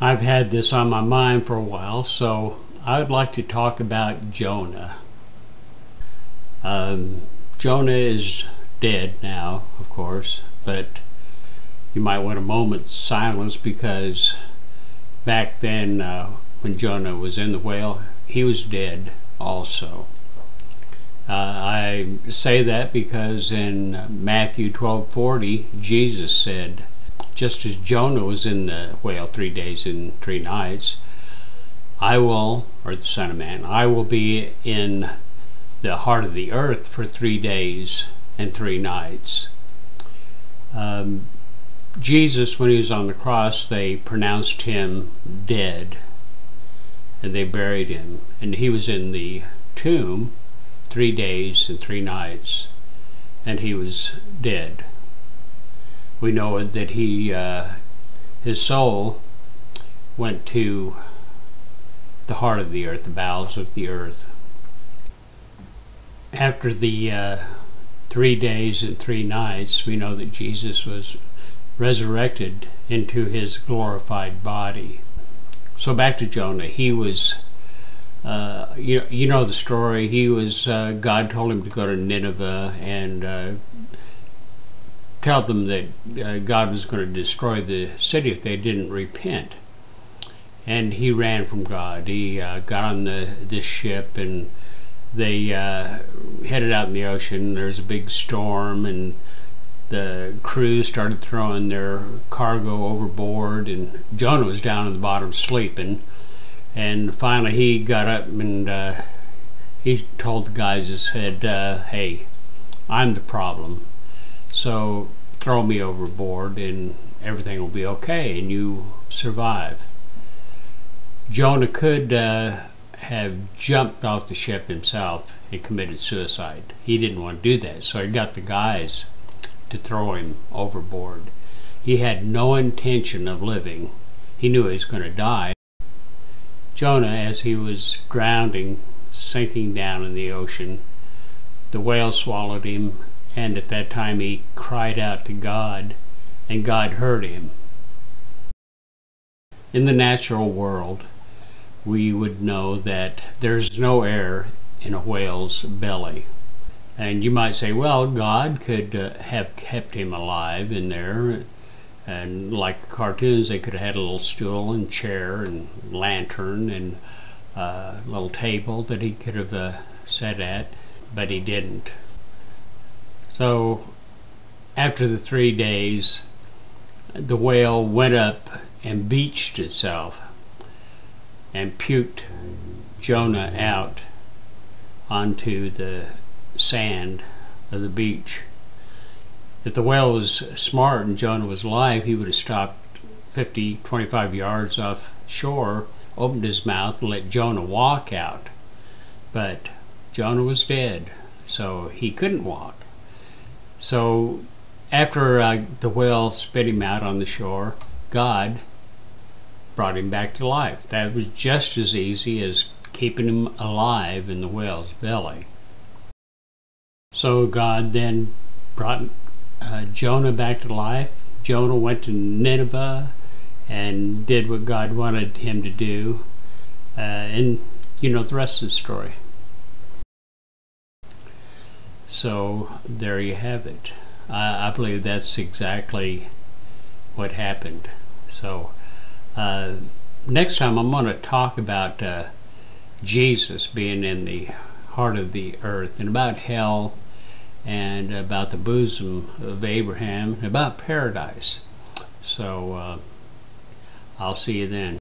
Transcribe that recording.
I've had this on my mind for a while, so I would like to talk about Jonah. Jonah is dead now, of course, but you might want a moment's silence because back then when Jonah was in the whale, he was dead also. I say that because in Matthew 12:40, Jesus said, just as Jonah was in the whale 3 days and 3 nights, I will, or the Son of Man, I will be in the heart of the earth for 3 days and 3 nights. Jesus, when he was on the cross, they pronounced him dead, and they buried him. And he was in the tomb 3 days and 3 nights, and he was dead. We know that his soul went to the heart of the earth, the bowels of the earth. After the 3 days and 3 nights, we know that Jesus was resurrected into his glorified body. So back to Jonah. He was, you know the story. He was, God told him to go to Nineveh and tell them that God was going to destroy the city if they didn't repent. And he ran from God. He got on this ship, and they headed out in the ocean. There's a big storm, and the crew started throwing their cargo overboard, and Jonah was down at the bottom sleeping. And finally he got up and he told the guys, he said, hey, I'm the problem, so throw me overboard and everything will be okay and you survive. Jonah could have jumped off the ship himself and committed suicide. He didn't want to do that, so he got the guys to throw him overboard. He had no intention of living. He knew he was going to die. Jonah, as he was drowning, sinking down in the ocean, the whale swallowed him, and at that time he cried out to God, and God heard him. In the natural world, we would know that there's no air in a whale's belly. And you might say, well, God could have kept him alive in there. And like the cartoons, they could have had a little stool and chair and lantern and a little table that he could have sat at, but he didn't. So after the 3 days, the whale went up and beached itself and puked Jonah out onto the sand of the beach. If the whale was smart and Jonah was alive, he would have stopped 25 yards off shore, opened his mouth and let Jonah walk out. But Jonah was dead, so he couldn't walk. So after the whale spit him out on the shore, God brought him back to life. That was just as easy as keeping him alive in the whale's belly. So God then brought Jonah back to life. Jonah went to Nineveh and did what God wanted him to do. And you know the rest of the story. So there you have it. I believe that's exactly what happened. So next time I'm going to talk about Jesus being in the heart of the earth, and about hell, and about the bosom of Abraham, and about paradise. So I'll see you then.